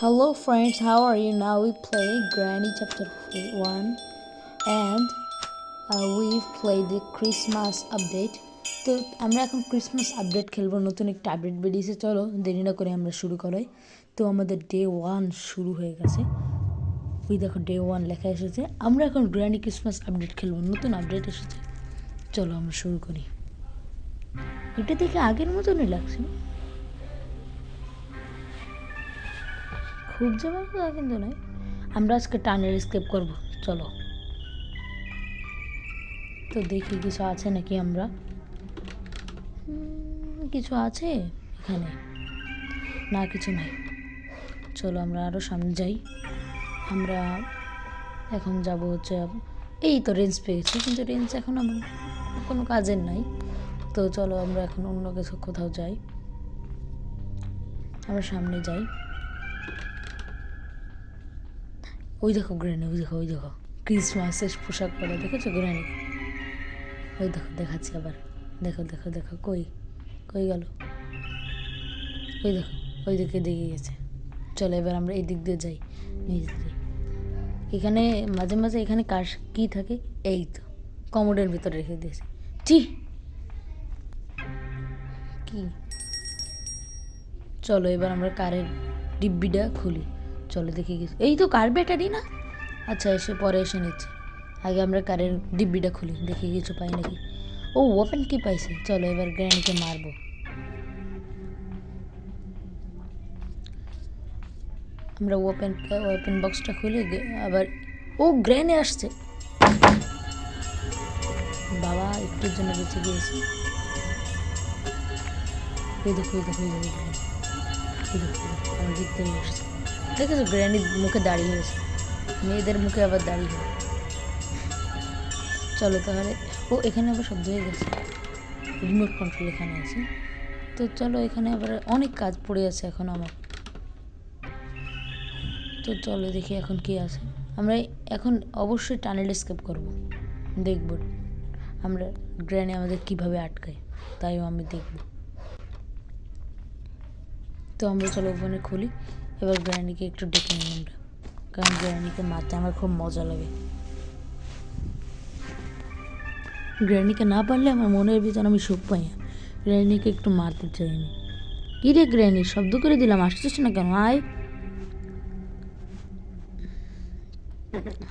Hello friends, how are you? Now we play Granny chapter 1 and we've played the Christmas update. তো আমরা এখন Christmas update খেলবো। নতুন একটা আপডেট বেরিয়েছে, চলো দেরি না করে আমরা শুরু করাই। তো আমাদের ডে 1 শুরু হয়ে গেছে। ওই দেখো ডে 1 লেখা এসেছে। আমরা এখন গ্র্যান্ডি ক্রিসমাস আপডেট খেলবো, নতুন আপডেট এসেছে। চলো আমরা শুরু করি। এটা দেখে আগের মতনই লাগছে, খুব যাবার কথা কিন্তু নয়। আমরা আজকে টানের স্কেপ করব, চলো। তো দেখি কিছু আছে নাকি, আমরা কিছু আছে এখানে না, কিছু নাই। চলো আমরা আরও সামনে যাই। আমরা এখন যাব হচ্ছে, এই তো রেঞ্জ পেয়েছি, কিন্তু রেঞ্জ এখন আমার কোনো কাজের নাই। তো চলো আমরা এখন অন্য কিছু কোথাও যাই। আমরা সামনে যাই। ওই দেখো গ্র্যানি, ওই দেখো ক্রিসমাসের পোশাক পরে, দেখেছো গ্র্যানি? ওই দেখো, দেখাচ্ছি আবার, দেখো দেখো দেখো, কই কই গেল? ওই দেখো, ওই দিকে দেখে গেছে। চলো এবার আমরা এই দিক দিয়ে যাই, নিচ দিয়ে। এখানে মাঝে মাঝে এখানে কার কী থাকে, এই তো কমোডের ভিতরে রেখে দিয়েছে। টি কি, চলো এবার আমরা কারের ডিব্বিটা খুলি। চলো দেখে গেছি, এই তো কার ব্যাটারি না, আচ্ছা এসে পরে এসে নিচ্ছে। আগে আমরা কারের ডিব্বিটা খুলি, দেখি কিছু পাই নাকি। ও ওপেন কি পাইছে, চলো এবার গ্র্যানিকে মারবো। আমরা ওপেন বক্সটা খুলে আবার, ও গ্র্যানি আসছে। বাবা একটুর জন্য বেঁচে গিয়েছি। এই দেখো এই দেখো এই দেখো এই দেখো, আমার দিক থেকে আসছে। দেখেছো গ্র্যানির মুখে দাঁড়িয়ে হয়েছে, মেয়েদের মুখে আবার দাঁড়িয়ে হয়। চলো তাহলে, ও এখানে আবার শব্দ হয়ে গেছে, রিমোট কন্ট্রোল এখানে আছে। তো চলো এখানে আবার অনেক কাজ পড়ে আছে এখন আমার। তো চলো দেখি এখন কি আছে। আমরা এখন অবশ্যই টানেল স্কেপ করব, দেখব আমরা গ্র্যানি আমাদের কিভাবে আটকায়, তাইও আমি দেখব। তো আমরা চলো ওখানে খুলি। এবার গ্র্যানিকে একটু ডেকে নিই আমরা, কারণ গ্র্যানিকে মারতে আমার খুব মজা লাগে। গ্র্যানিকে না পারলে আমার মনের ভিতর আমি সুখ পাই না। গ্র্যানিকে একটু মারতে চাই আমি। কী রে গ্র্যানি, শব্দ করে দিলাম, আসছিস না কেন? আয়,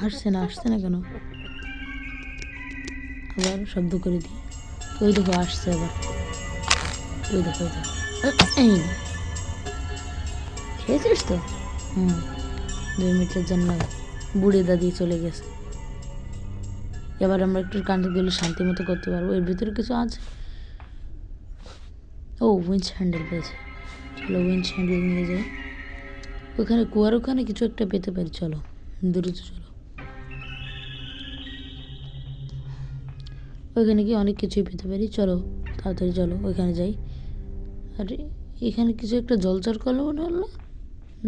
আসছে না কেন? আবার শব্দ করে দিই। ওই দেখো আসছে আবার, ওই দেখো ওই দেখো, এই খেয়েছিস তো? 2 মিনিটের জন্য বুড়ি দাদি চলে গেছে। এবার আমরা একটু কান্তিগুলো শান্তি মতো করতে পারবো। এর ভিতরে কিছু আছে, ও উইঞ্চ হ্যান্ডেল পেয়েছে। চলো উইঞ্চ হ্যান্ডেল নিয়ে যাই। ওখানে কুয়ার ওখানে কিছু একটা পেতে পারি, চলো দ্রুত চলো। ওইখানে কি অনেক কিছুই পেতে পারি, চলো তাড়াতাড়ি চলো ওইখানে যাই। আর এখানে কিছু একটা জলচর করলো মনে হলো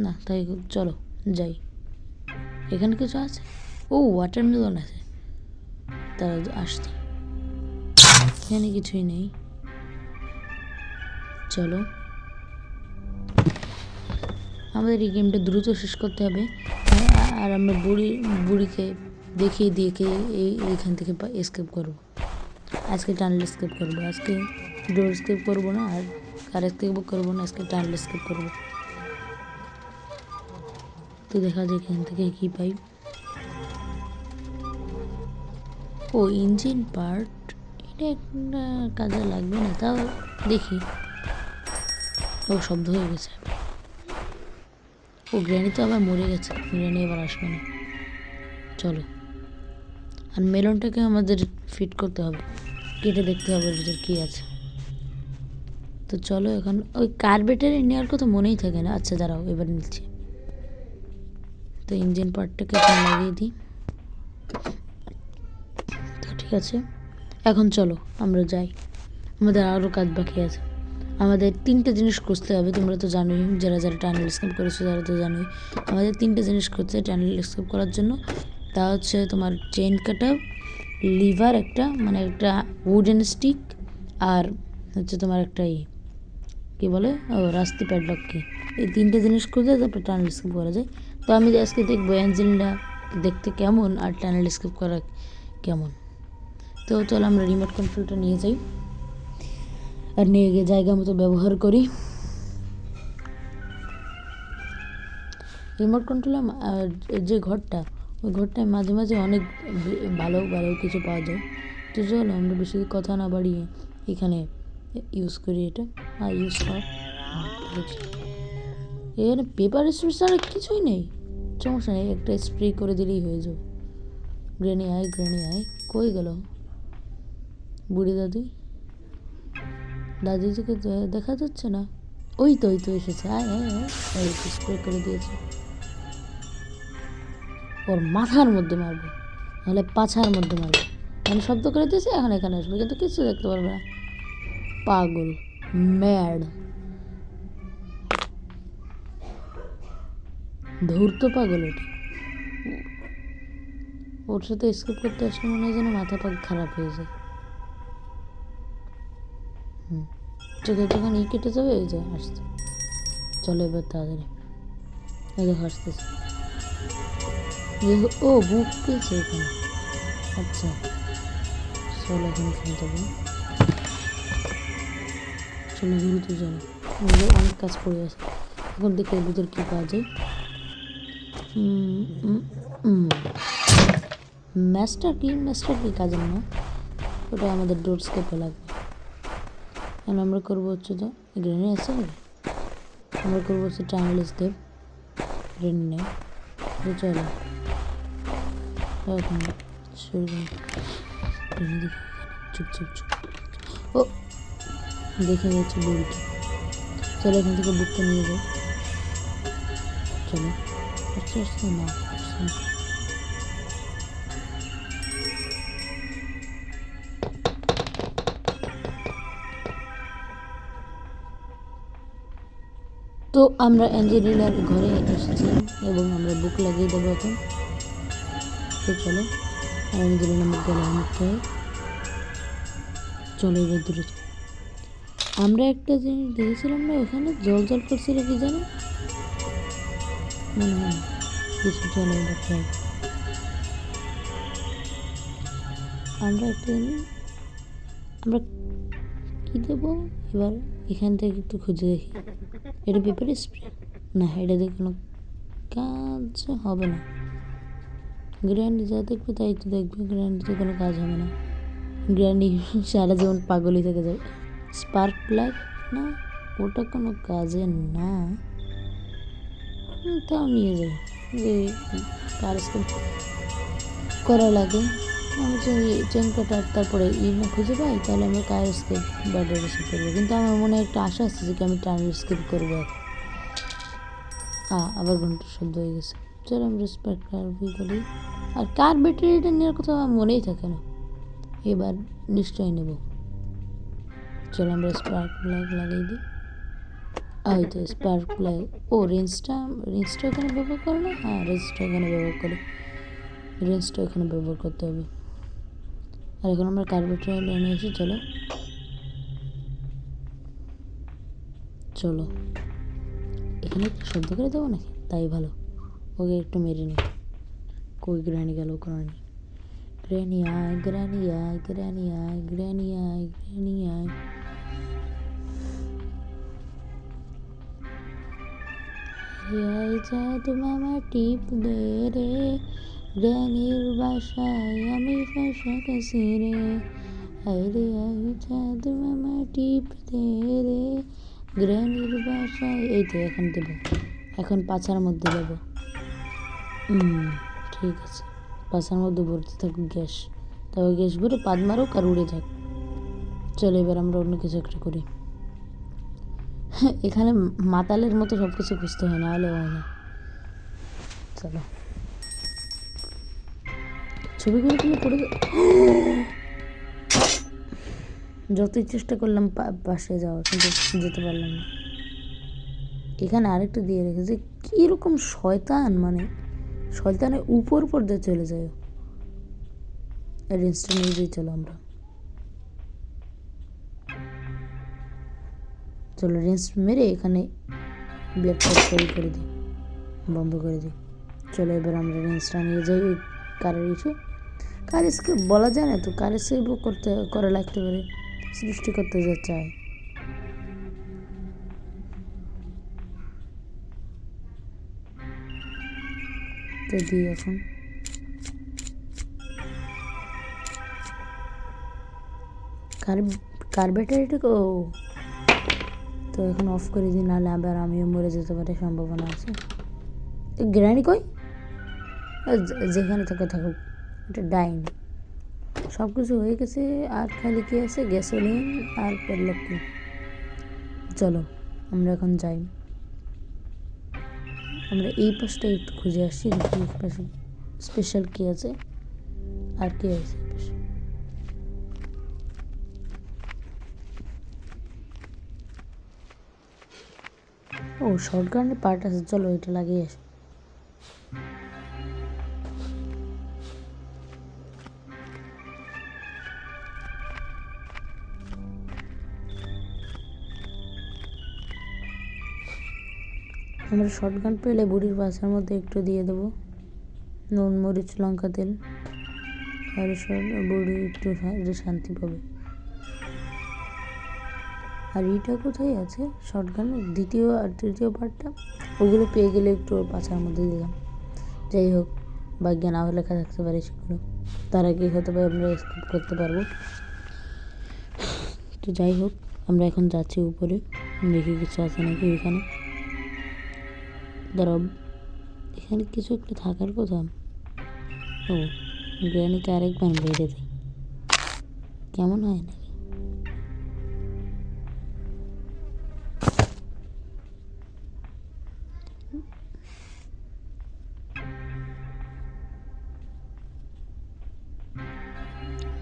না, তাই চলো যাই। এখানে কিছু আছে, ও ওয়াটারমেলন আছে, তারা আসছে। এখানে কিছুই নেই, চলো আমাদের এই গেমটা দ্রুত শেষ করতে হবে। আর আমরা বুড়িকে দেখিয়ে দিয়ে এইখান থেকে স্কেপ করবো। আজকে টানেল স্কেপ করবো, আজকে ডোর স্কেপ করবো না, আর কার স্কেপ করবো না, আজকে টানেল স্কেপ করবো। তো দেখা যায় এখান থেকে কী পাই। ও ইঞ্জিন পার্ট, এটা একটা কাজে লাগবে না, তাও দেখি। ও শব্দ হয়ে গেছে, ও গ্র্যানি তো আবার মরে গেছে, গ্র্যানি এবার আসবে না। চলো, আর মেলনটাকে আমাদের ফিট করতে হবে, কেটে দেখতে হবে ভিতর কী আছে। তো চলো এখন ওই কার্বেটারে নেওয়ার কথা মনেই থাকে না। আচ্ছা দাঁড়াও, এবার নিচ্ছি। তো ইঞ্জিন পার্টটাকে এখন লাগিয়ে দিই। তো ঠিক আছে, এখন চলো আমরা যাই, আমাদের আরও কাজ বাকি আছে। আমাদের 3টে জিনিস খুঁজতে হবে, তোমরা তো জানোই, যারা যারা টানেল স্কেপ করেছো তারা তো জানোই। আমাদের 3টে জিনিস খুঁজছে টানেল স্কেপ করার জন্য। তা হচ্ছে তোমার চেইন কাটা, লিভার একটা, মানে একটা উডেন স্টিক, আর হচ্ছে তোমার একটা কী বলে, ও রাস্তি প্যাডলক কি। এই 3টে জিনিস খুঁজে তারপর টানেল স্কিপ করা যায়। তো আমি আজকে দেখবো অ্যাঞ্জেলিনা দেখতে কেমন আর টানেল স্কিপ করা কেমন। তো চলো আমরা রিমোট কন্ট্রোলটা নিয়ে যাই আর নিয়ে গিয়ে জায়গা মতো ব্যবহার করি। রিমোট কন্ট্রোলের যে ঘরটা, ওই ঘরটায় মাঝে মাঝে অনেক ভালো ভালো কিছু পাওয়া যায়। তো চলো আমরা বেশি কথা না বাড়িয়ে এখানে ইউজ করি এটা। আর ইউজ কর, এখানে পেপার স্প্রে ছাড়া কিছুই নেই। সমস্যা নেই, একটা স্প্রে করে দিলেই হয়ে যাবে। গ্র্যানি আয়, গ্র্যানি আয়, কই গেল বুড়ি দাদি? দাদিজিকে দেখা যাচ্ছে না। ওই তো এসেছে, আয় আয় আয়, স্প্রে করে দিয়েছে। ওর মাথার মধ্যে মারবো, নাহলে পাছার মধ্যে মারবো। মানে শব্দ করে দিয়েছে, এখন এখানে আসবে কিন্তু কিছু দেখতে পারবে না। পাগল, ম্যাড, ধূর্ত পাগল। ওটা ওর সাথে স্কিপ করতে আসলে মনে হয় যেন মাথা পাক খারাপ হয়ে যায়। চোখে যখন কেটে যাবে, এই যে আসছে। চলো এবার তাড়াতাড়ি, এই দেখো আসতেছে। ও বুক পেয়েছে এখানে, আচ্ছা চলো এখন এখানে যাবো। চলো দ্রুত চলো, অনেক কাজ পড়ে আছে। এখন দেখে এর ভিতর কী পাওয়া যায়। ম্যাস্টার কি কাজের না, ওটা আমাদের ডোর স্কেপে লাগবে। এখন আমরা করবো হচ্ছে, তো গ্রেনি আছে, আমরা করবো হচ্ছে টানেল স্কেপ। গ্রেনি নেই, চলো এখন শুরু করি। চুপ চুপ চুপ, ও দেখে যাচ্ছে বুড়িটা। চলো এখান থেকে বুকটা নিয়ে যাই। চলো আসতে না, তো আমরা অ্যাঞ্জেলিনার ঘরে এসেছি এবং আমরা বুক লাগিয়ে দেবো এখন। তো চলো অ্যাঞ্জেলিনা মুখ গেলে মুখ হয়ে চলো এবার দূরে। আমরা একটা জিনিস দেখেছিলাম না, ওখানে জল জল করছিল, কি জানো মনে হয় কিছু। চলো এবার যাই, আমরা একটা জিনিস, আমরা কী দেবো এবার এখান থেকে একটু খুঁজে দেখি। এটা পেপার স্প্রে না, এটা দিয়ে কোনো কাজ হবে না। গ্র্যান্ডি যা দেখবে তাই তো দেখবে, গ্র্যান্ডিতে কোনো কাজ হবে না। গ্র্যান্ডি সারা জীবন পাগলই থেকে যাবে। স্পার্ক প্লাগ না, ওটা কোনো কাজে না, তাও নিয়ে যাই। কাজ করা লাগে। আমি যদি চেন কাটার তারপরে না খুঁজে পাই, তাহলে আমরা কার স্কেপ বার্ডার রিসিভ করবো। কিন্তু আমার মনে একটা আশা আছে যে আমি টার্ন স্কেপ করবো এখন। আবার ঘন্টার শব্দ হয়ে গেছে। চলো আমরা স্পার্ক প্লাগ করি। আর কার ব্যাটারিটা নেওয়ার কথা আমার মনেই থাকে না, এবার নিশ্চয়ই নেব। চলো আমরা স্পার্ক প্লাগ লাগাই দিই। ওই তো স্পার্ক প্লাগ। ও রেঞ্জটা এখানে ব্যবহার করে না? হ্যাঁ রেঞ্জটা এখানে ব্যবহার করে, রেঞ্জটা এখানে ব্যবহার করতে হবে। আর এখন আমরা কার্বোরেটর নিয়ে এসে চলো চলো এখানে একটু শব্দ করে দেবো নাকি, তাই ভালো। ওকে একটু মেরে নিই। কই গ্র্যানি গেল, গ্র্যানি, গ্র্যানি আয়, গ্র্যানি আয়, গ্র্যানি আয়, গ্র্যানি আয়, গ্র্যানি আয়। জাদু মামা টিপ দে রে, গ্র্যানির বাসায় আমি ফাঁসা কাছি রে। আরে আই জাদু মামা টিপ দে রে, গ্র্যানির বাসায়। এই তো এখন দেবো, এখন পাছার মধ্যে দেবো। ঠিক আছে, পাছার মধ্যে ভরতে থাকুক গ্যাস, তবে গ্যাস ভরে পাদ মারুক আর উড়ে যাক। চলো এবার আমরা অন্য কিছু একটা করি। এখানে মাতালের মতো সব কিছু খুঁজতে হয়, না হলে হয় না। চলো ছবিগুলো তুমি পড়ে যতই চেষ্টা করলাম পাশে যাওয়ার, কিন্তু যেতে পারলাম না। এখানে আরেকটা দিয়ে রেখেছে, কীরকম শয়তান, মানে শয়তানের উপর পর্যায়ে চলে যায়। রেঞ্জটা নিয়ে যাই, চলো আমরা চলো রেঞ্জ মেরে এখানে ব্লেড ক্যারি করে দিই, বন্ধ করে দিই। চলো এবার আমরা রেঞ্জটা নিয়ে যাই ওই কারের ইস্যু। কার স্কেপ বলা যায় না তো, কারের সেভও করা লাগতে পারে, সৃষ্টি করতে যা চায়। তো দিই এখন কার ব্যাটারিটা। ও তো এখন অফ করে দিই, নাহলে আবার আমিও মরে যেতে পারে, সম্ভাবনা আছে। গ্র্যানি কই? যেখানে থাকে থাকুক, এটা ডাইন। সব কিছু হয়ে গেছে, আর খালি কি আছে? গ্যাসোলিন আর পেটলক কি। চলো আমরা এখন যাই, আমরা এই পাশটা একটু খুঁজে আসছি, দেখি স্পেশাল কি আছে আর কি আছে। ও শর্ট গানের পার্ট আছে, চলো এটা লাগিয়ে আসি। আমরা শর্ট গান পেলে বুড়ির বাসার মধ্যে একটু দিয়ে দেবো নুন, মরিচ, লঙ্কা, তেল, আর বুড়ি একটু শান্তি পাবে। আর এইটা কোথায় আছে শর্ট গানের দ্বিতীয় আর তৃতীয় পার্টটা? ওগুলো পেয়ে গেলে একটু ওর পাছার মধ্যে দিলাম। যাই হোক, ভাগ্যে নাও লেখা থাকতে পারে সেগুলো, তার আগে হতে পারে আমরা স্কিপ করতে পারবো। তো যাই হোক, আমরা এখন যাচ্ছি উপরে, দেখি কিছু আছে নাকি ওইখানে। দাঁড়াও, এখানে কিছু একটা থাকার কথা। ও গ্র্যানিকে আরেকবার বেড়ে দিই, কেমন হয় নাকি?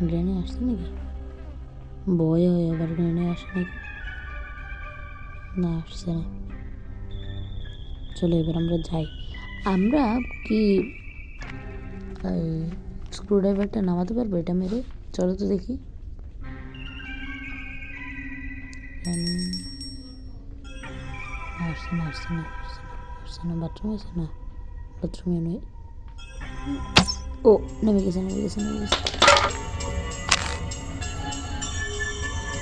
গ্র্যানি আসছে নাকি? ভয় হয় আবার, গ্র্যানি আসে নাকি? না, আসছে না। চলো এবার আমরা যাই। আমরা কি স্ক্রু ড্রাইভারটা নামাতে পারবো এটা মেরে? চলো তো দেখি। আসছে না, আসছে না, আসছে না। বাথরুম আছে না? বাথরুমে নয়। ও নেমে গেছে, নেমে গেছে, নেমে গেছে।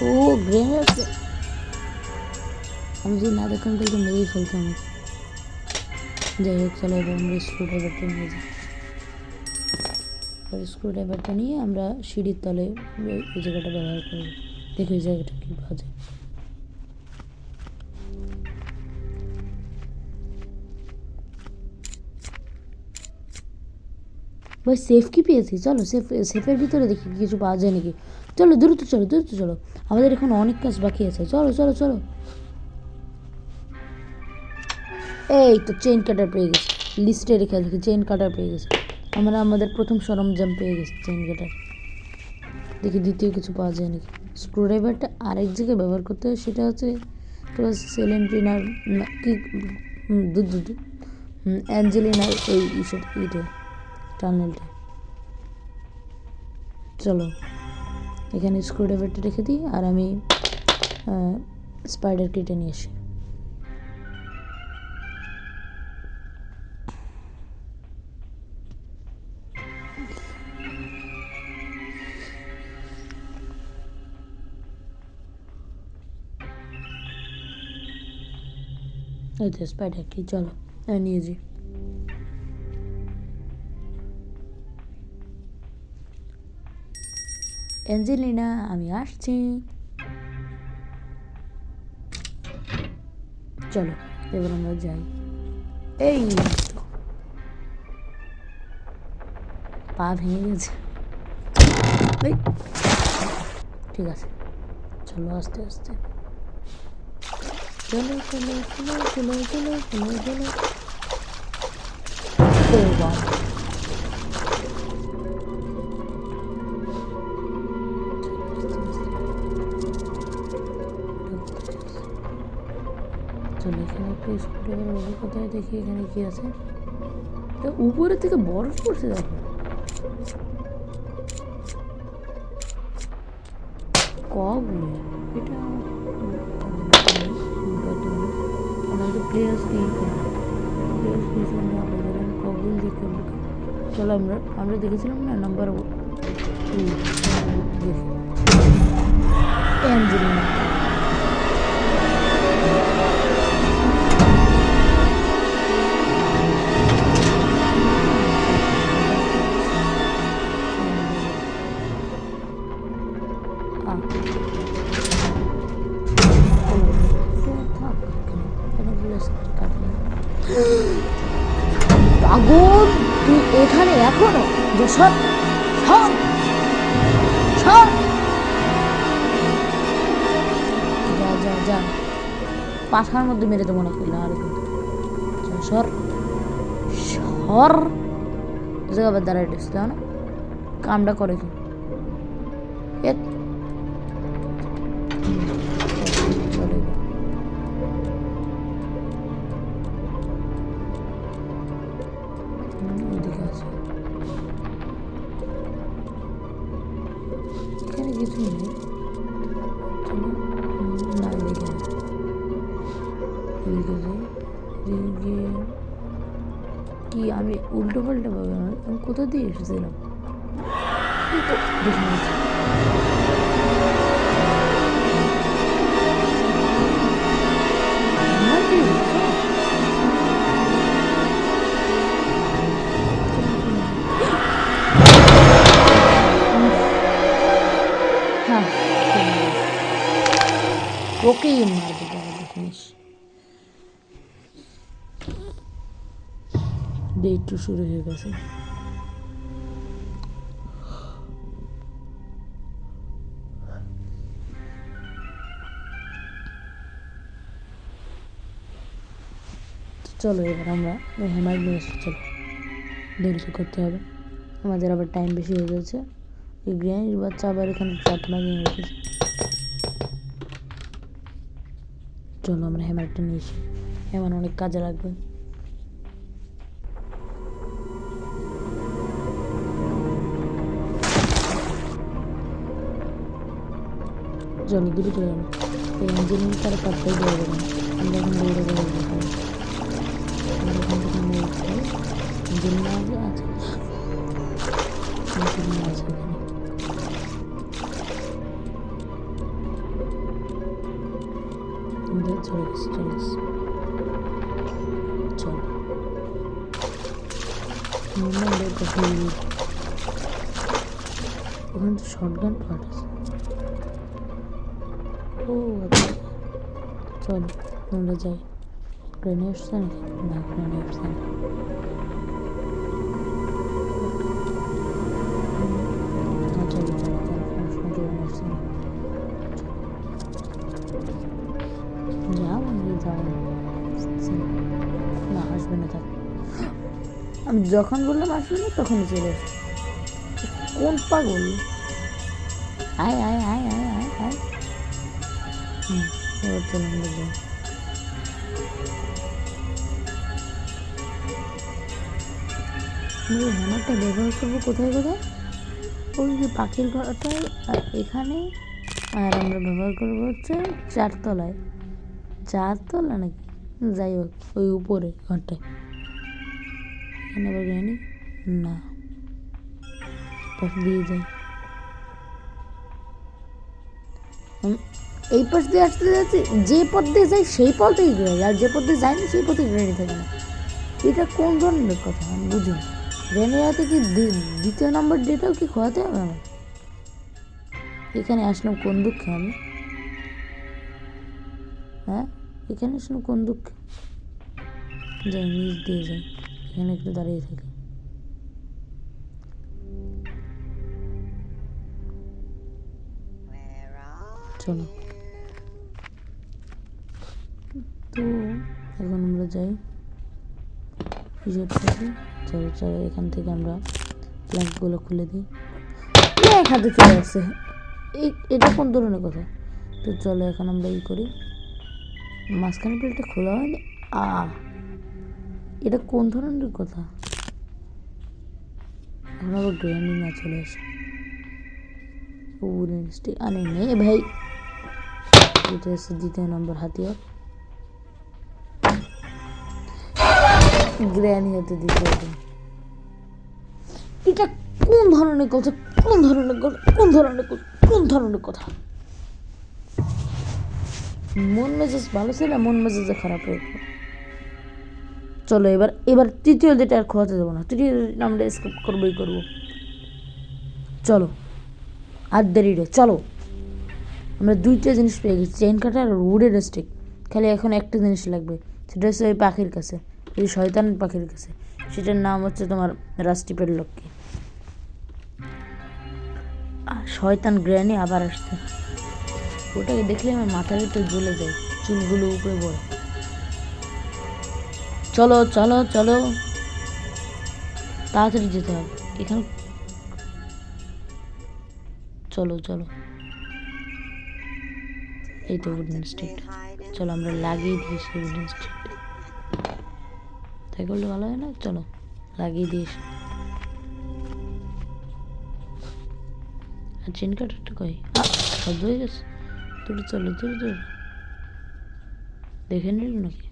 ও গ্রেনেড আছে। আমি যদি না দেখতাম তাহলে মেরেই ফেলতাম। যাই হোক, চলো এবার আমরা স্ক্রু ড্রাইভারটা নিয়ে যাই। এবার স্ক্রু ড্রাইভারটা নিয়ে আমরা সিঁড়ির তলে এই জায়গাটা ব্যবহার করবো। দেখো এই জায়গাটা কী পাওয়া যায়। ভাই সেফ কি পেয়েছি, চলো সেফের ভিতরে দেখি কিছু পাওয়া যায় নাকি। চলো দ্রুত চলো, দ্রুত চলো, আমাদের এখন অনেক কাজ বাকি আছে। চলো চলো চলো। এই তো চেইন কাটার পেয়ে গেছি, লিস্টে রেখে দেখি চেইন কাটার পেয়ে গেছি। আমরা আমাদের প্রথম সরঞ্জাম পেয়ে গেছি, চেইন কাটার। দেখি দ্বিতীয় কিছু পাওয়া যায় নাকি। স্ক্রু ড্রাইভারটা আরেক জায়গায় ব্যবহার করতে হয়, সেটা হচ্ছে তোমার সেলেন্ট্রিনার কি দুধ অ্যাঞ্জেলিনার এই ইটা টানেলটা। চলো এখানে স্ক্রু ড্রাইভারটা রেখে দিই, আর আমি স্পাইডার কেটে নিয়ে আসি। এই তো স্পাইডার কি, চলো নিয়ে যাই। অ্যাঞ্জেলিনা আমি আসছি। চলো এবার আমরা যাই। এই তো পা ভেঙে গেছে। ঠিক আছে, চলো আস্তে আস্তে। চলো চলো চলো চলো চলো চলো চলো। ও বাবা, চলো এখানে একটু স্ক্রুড্রাইভার কোথায় দেখি, এখানে কি আছে। উপরে থেকে বরফ পড়ছে দেখো, কগুলো। এটা আমাদের প্লেয়ার্স কি প্লেয়ার্স কিছু না বললাম কবুল দেখে চলো আমরা দেখেছিলাম না নাম্বার দেখি অ্যাঞ্জেলিনা পাগল তুই এখানে এখনো সব সব সব যা যা যা পাখার মধ্যে মেরে দেবো না করলে আর কিন্তু সর সর আবার দাঁড়াই দিচ্ছে না কামটা করে কি এখানে কিছু নেই না এদিকে কি আমি উল্টো পাল্টা পাবে আমি কোথা দিয়ে এসেছিলাম ওকেই মারবে দেখিস ডে টু শুরু হয়ে গেছে চলো এবার আমরা হ্যামার নিয়ে এসে চলো দেরি করতে হবে আমাদের আবার টাইম বেশি হয়ে যাচ্ছে এই গ্র্যানির বাচ্চা আবার এখানে চাট লাগিয়ে রেখেছে চলো আমরা হ্যামারটা নিয়ে এসি হ্যামার অনেক কাজে লাগবে চলো দূরে চলে যাবো এই ইঞ্জিনিয়ার তারা পাত্তাই দেওয়া যাবে না আমরা এখন দৌড়ে যাবো আমরা এখান থেকে ইঞ্জিনিয়ার আছে ইঞ্জিনিয়ার আছে এখানে চলে গেছি চলো ওখানে তো শর্টগান পার্ট আছে ও আচ্ছা চলো আমরা যাই ট্রেনে আসছে নাকি না ট্রেনে আসছে না চলো চলো চলো ট্রেনে আসছে না যাও যাও না আসবে না থাক আমি যখন বললাম আসবে না তখনই চলে আসবে কোন পাগল আয় আয় আয় আয় আয় আয় এবার চলুন বললাম হ্যামারটা ব্যবহার করবো কোথায় কোথায় ওই যে পাখির ঘরটায় আর এখানে আর আমরা ব্যবহার করবো হচ্ছে চারতলা নাকি যাই হোক ওই উপরে ঘরটায় এখানে আবার জানি না পাশ দিয়ে যাই এই পাশ দিয়ে আসতে যাচ্ছি যে পথ দিয়ে যাই সেই পথেই গ্রেনি আর যে পথ দিয়ে যায়নি সেই পথে গ্রেনি থাকে না এটা কোন ধরনের কথা আমি বুঝি না গ্রেনির হাতে কি দ্বিতীয় নম্বর ডেটাও কি খোয়াতে হবে আমার এখানে আসলাম কোন দুঃখে আমি হ্যাঁ এখানে আসলাম কোন দুঃখে যাই নিচ দিয়ে যাই এখানে একটু দাঁড়িয়ে থাকি চলো তো এখন আমরা যাই চলো চলো এখান থেকে আমরা প্ল্যাঙ্কগুলো খুলে দিই এক হাতে চলে আসছে এটা কোন ধরনের কথা তো চলো এখন আমরা করি মাঝখানে প্লেটটা খোলা হয়নি এটা কোন ধরনের কথা এখন আবার গ্র্যানি না চলে আসে আরে নে ভাই এটা হচ্ছে দ্বিতীয় নম্বর হাতিয়ার গ্র্যানি হতে দিতে হবে। এটা কোন ধরনের কথা, কোন ধরনের কথা, কোন ধরনের কথা, কোন ধরনের কথা? মন মেজাজ ভালো ছিল, মন মেজাজ খারাপ হয়ে গেল। চলো এবার এবার তৃতীয় যেটা আর খোয়াতে দেবো না, তৃতীয় আমরা স্কিপ করবোই করবো। চলো আর দেরি রে, চলো। আমরা দুইটা জিনিস পেয়ে গেছি, চেইন কাটার আর উডের স্টিক। খালি এখন একটা জিনিস লাগবে, সেটা হচ্ছে ওই পাখির কাছে, ওই শয়তান পাখির কাছে। সেটার নাম হচ্ছে তোমার রাস্টি পেডলকি। শয়তান গ্র্যানি আবার আসছে, ওটাকে দেখলে আমার মাথার ভিতরে জ্বলে যায়, চুলগুলো উপরে পড়ে। চলো চলো চলো, তাড়াতাড়ি যেতে হবে এখানে। চলো চলো, এই তো উডেন স্টিকটা। চলো আমরা লাগিয়ে দিয়েছি উডেন স্টিকটা, তাই করলে ভালো হয় না? চলো লাগিয়ে দিয়েছি। আর চেন কাটারটা কই? শব্দ হয়ে গেছে। তুই চলো তুই দেখে নিল নাকি?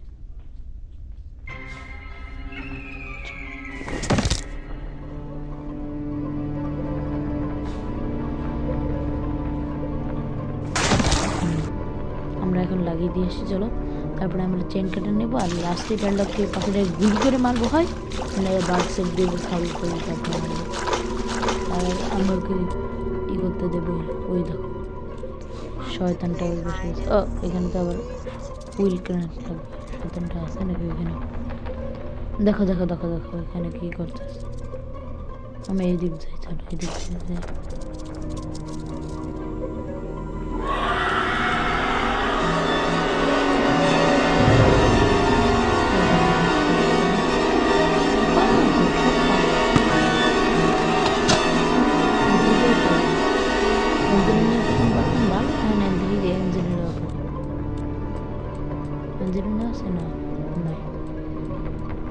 আমরা এখন লাগিয়ে দিয়েছি। চলো তারপরে আমরা চেন কেটে নেবো, আর লাস্টে প্যাডলককে পাখিটা গুলি করে মারবো, হয় মানে বার্ড সেট দেবো, খাবো করে তারপরে মারবো। আর আমরা ওকে ই করতে দেবো। ওই দেখো শয়তানটা বসে গেছে। ও এখানে তো আবার হুইল ক্রেনার লাগবে। শয়তানটা আছে নাকি ওইখানে? দেখো দেখো দেখো দেখো এখানে কি করতেছে। আমি এই দিক যাই, চলো এই দিক যাই।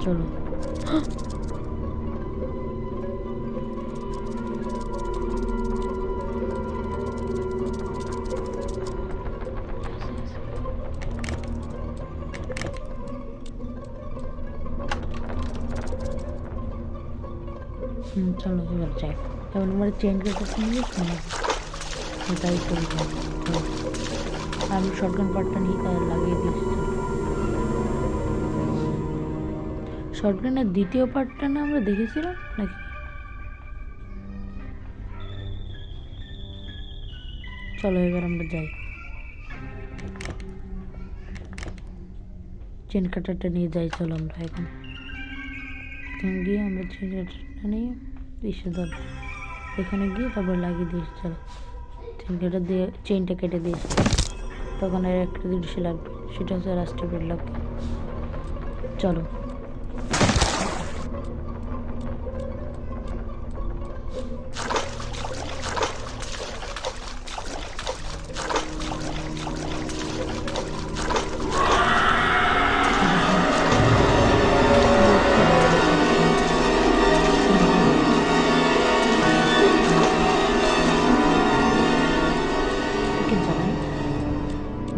চলো চলো এবার যাই। এবার আমার চেন কেটে নিয়ে শোনা তাই করি। আমি শটগান পার্টটা নিয়ে লাগিয়ে দিয়েছি। শটগানের দ্বিতীয় পার্টটা না আমরা দেখেছিলাম নাকি? চলো এবার আমরা যাই, চেন কাটারটা নিয়ে যাই। চলো আমরা এখন গিয়ে আমরা চেন কাটারটা নিয়ে এসে ধর এখানে গিয়ে তারপর লাগিয়ে দিয়েছি। চলো চেন কাটার দিয়ে চেনটা কেটে দিয়েছি। তখন আর একটা জিনিস লাগবে, সেটা হচ্ছে রাস্টে পেডলক। চলো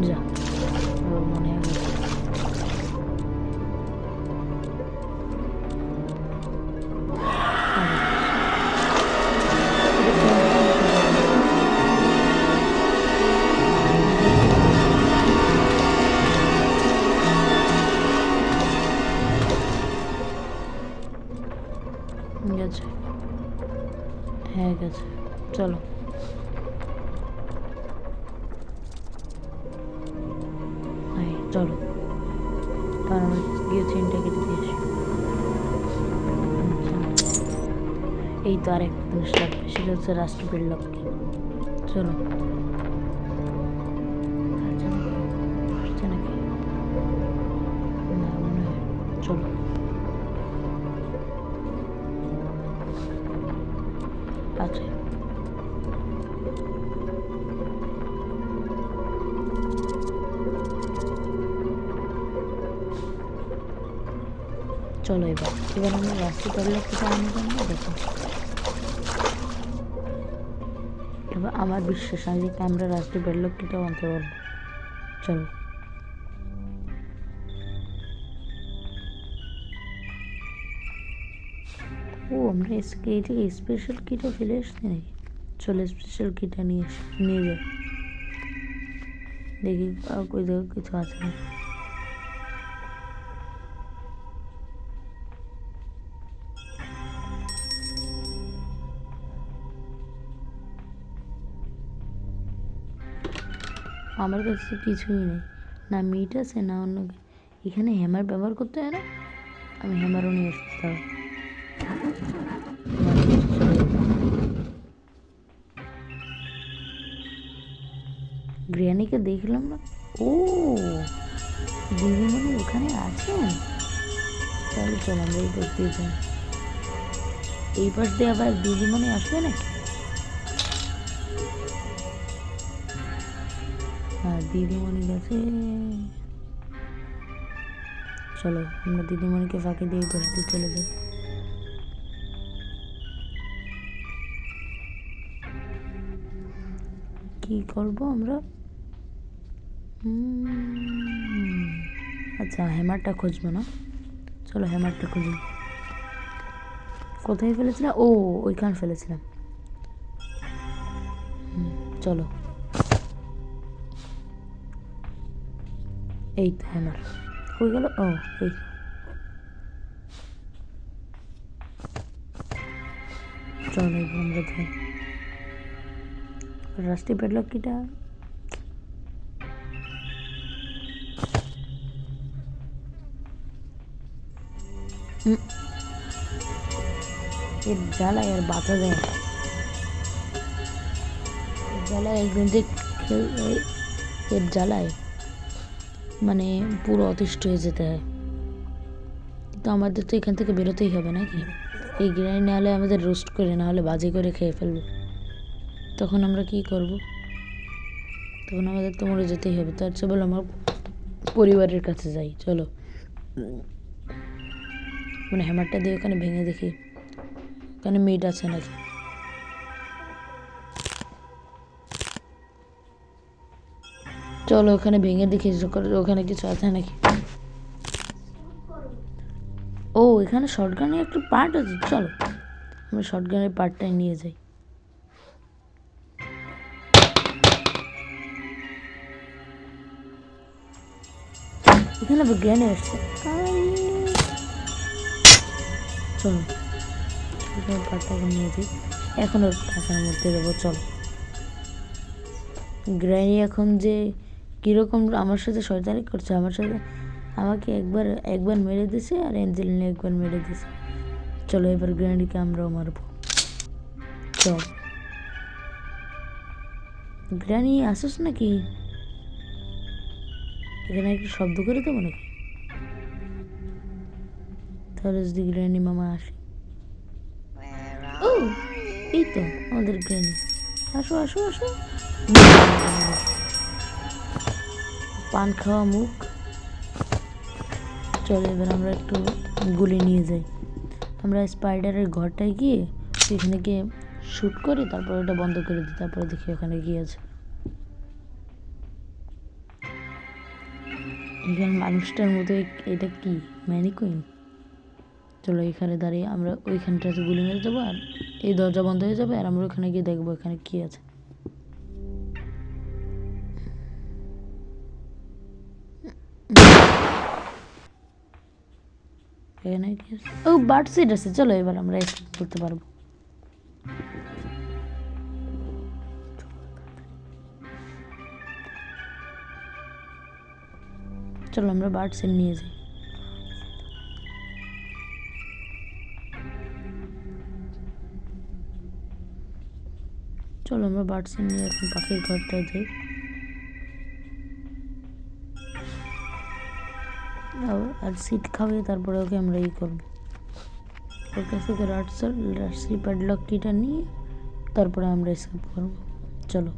যা, মনে হয় গেছে, হ্যাঁ গেছে। চলো চলো তার আমরা গিয়ে চেনটা কেটে দিয়ে আসি। এই তো আর একটা জিনিস লাগবে, সেটা হচ্ছে রাস্টে পেডলক। চলো আসছে নাকি না মনে হয়। চলো আচ্ছা চলো এবার এবার আমরা রাস্তা পেডলকটা আনবো। দেখো এবার আমার বিশ্বাস আছে যে আমরা রাস্তা পেডলকটাও আনতে পারবো। চলো ও আমরা এইটা স্পেশাল কিটা ফেলে এসছি নাকি? চলো স্পেশাল কিটা নিয়ে যাই, দেখি ওই জায়গায় কিছু আছে না। আমার কাছে কিছুই নেই, না মিট আছে না অন্য। এখানে হ্যামার ব্যবহার করতে হয় না? আমি হ্যামারও নিয়ে এসেছি তাও। গ্র্যানিকে দেখলাম না। ও দিদিমণি ওখানে আছেন? তাহলে চল আমরা এই পাশ দিয়ে যাই। এই পাশ দিয়ে আবার দিদিমণি আসবে নাকি? হ্যাঁ দিদিমণি গেছে। চলো আমরা দিদিমণিকে ফাঁকি দিয়ে এই পাশ দিয়ে চলে যাই। কি করব আমরা? আচ্ছা হ্যামারটা খুঁজবো না, চলো হ্যামারটা খুঁজি। কোথায় ফেলেছিলাম? ও ওইখানে ফেলেছিলাম। চলো এই তো হ্যামার হয়ে গেল। ও এই চলো এবার আমরা যাই। রাষ্ট্রীয় প্যাডলক কিটা এর জ্বালায় আর বাঁচা যায় না। এর জ্বালায় একদিন যে এর জ্বালায় মানে পুরো অতিষ্ঠ হয়ে যেতে হয়। কিন্তু আমাদের তো এখান থেকে বেরোতেই হবে নাকি? এই গ্রাইন্ড না হলে আমাদের রোস্ট করে, না হলে বাজি করে খেয়ে ফেলবে। তখন আমরা কি করব? তখন আমাদের তো মরে যেতেই হবে। তার চেয়ে বলো আমার পরিবারের কাছে যাই। চলো মানে হ্যামারটা দিয়ে ওখানে ভেঙে দেখি ওখানে মিট আছে নাকি। চলো ওখানে ভেঙে দেখি ওখানে কিছু আছে নাকি। ও এখানে শর্টগানের একটা পার্ট আছে, চলো আমরা শর্টগানের পার্টটাই নিয়ে যাই। এখানে আবার গ্রেনেড আসছে। চলো পার্টটাকে নিয়ে যাই, এখন ওর ঢাকার মধ্যে দেবো। চলো গ্র্যানি এখন যে কীরকম আমার সাথে শয়তানি করছে, আমার সাথে আমাকে একবার মেরে দিছে আর অ্যাঞ্জেলিনা একবার মেরে দিছে। চলো এবার গ্র্যানিকে আমরাও মারবো। চল গ্র্যানি আসোস নাকি? এখানে একটু শব্দ করে দেবো নাকি? তাহলে যদি গ্র্যানি মামা আসে। ও এই তো আমাদের গ্র্যানি, আসো আসো আসো। পান খাওয়া মুখ। চলো এবার আমরা একটু গুলি নিয়ে যাই। আমরা স্পাইডারের ঘরটায় গিয়ে এখানে গিয়ে শ্যুট করি, তারপর ওটা বন্ধ করে দিই, তারপরে দেখি ওখানে গিয়ে আছে। এখানে মানুষটার মতো এটা কি ম্যানিকুইন? চলো এখানে দাঁড়িয়ে আমরা ওইখানটাতে গুলি মেরে দেবো আর এই দরজা বন্ধ হয়ে যাবে আর আমরা ওখানে গিয়ে দেখবো এখানে কি আছে। এখানে কি আছে? ও বার্ড সিট আছে, চলো এবার আমরা এসকেপ করতে পারবো। চলো আমরা বার্ড সিট নিয়ে যাই। চলো আমরা বার্ড সিট নিয়ে এখন পাখির ঘরটায় যাই। আর সিট খাওয়াই তারপরে ওকে আমরা করবো, ওর কাছ থেকে রাটসি প্যাডলক কিটা নিয়ে তারপরে আমরা এসকেপ করবো। চলো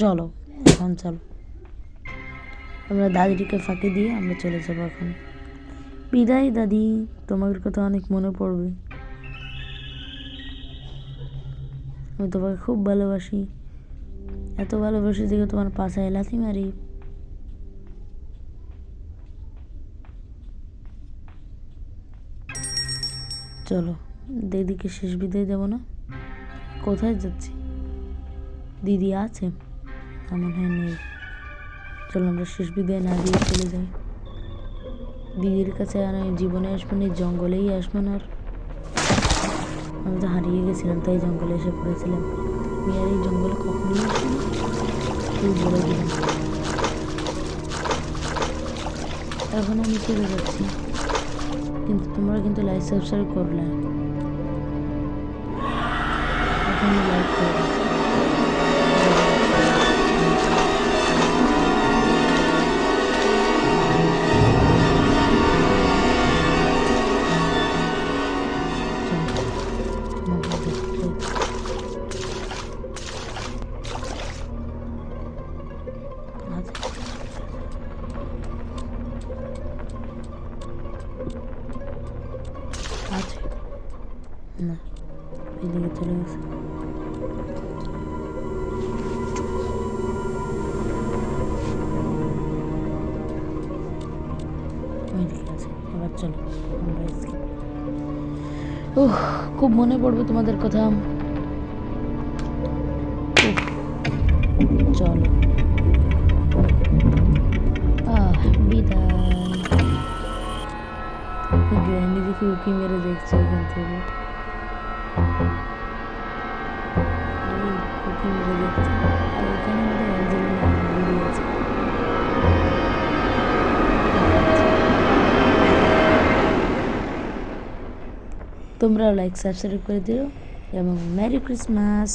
চলো এখন চলো আমরা দাদিটিকে ফাঁকি দিয়ে আমরা চলে যাবো এখন। বিদায় দাদি, তোমার কথা অনেক মনে পড়বে। আমি তোমাকে খুব ভালোবাসি, এত ভালোবাসি যে তোমার পাছায় লাথি মারি। চলো দিদিকে শেষ বিদায় দেবো না? কোথায় যাচ্ছি? দিদি আছে? আমার হয় নেই। চলো আমরা শেষ বিদায় না দিয়ে চলে যাই। দিদির কাছে আর আমি জীবনে আসবো না, জঙ্গলেই আসবো না। আর আমি তো হারিয়ে গেছিলাম, তাই জঙ্গলে এসে পড়েছিলাম। আমি আর এই জঙ্গলে কখনোই আসবো না, তুই বলে দিলাম। এখন আমি চলে যাচ্ছি, কিন্তু তোমরা কিন্তু লাইক সাবস্ক্রাইব করলে। এখন লাইক করো। আছে না, এদিকে চলে গেছে। ওইদিকে আছে। এবার চলো আমরা স্কিপ। ওহ, খুব মনে পড়বে তোমাদের কথা। চলো বিদায়। গ্র্যান্ডি দেখে উকি মেরে দেখছে এখান থেকে, উকি মেরে দেখছে। আর এখানে আমাদের অ্যাঞ্জেলিনা দাঁড়িয়ে আছে। তোমরাও লাইক সাবস্ক্রাইব করে দিও এবং মেরি ক্রিসমাস।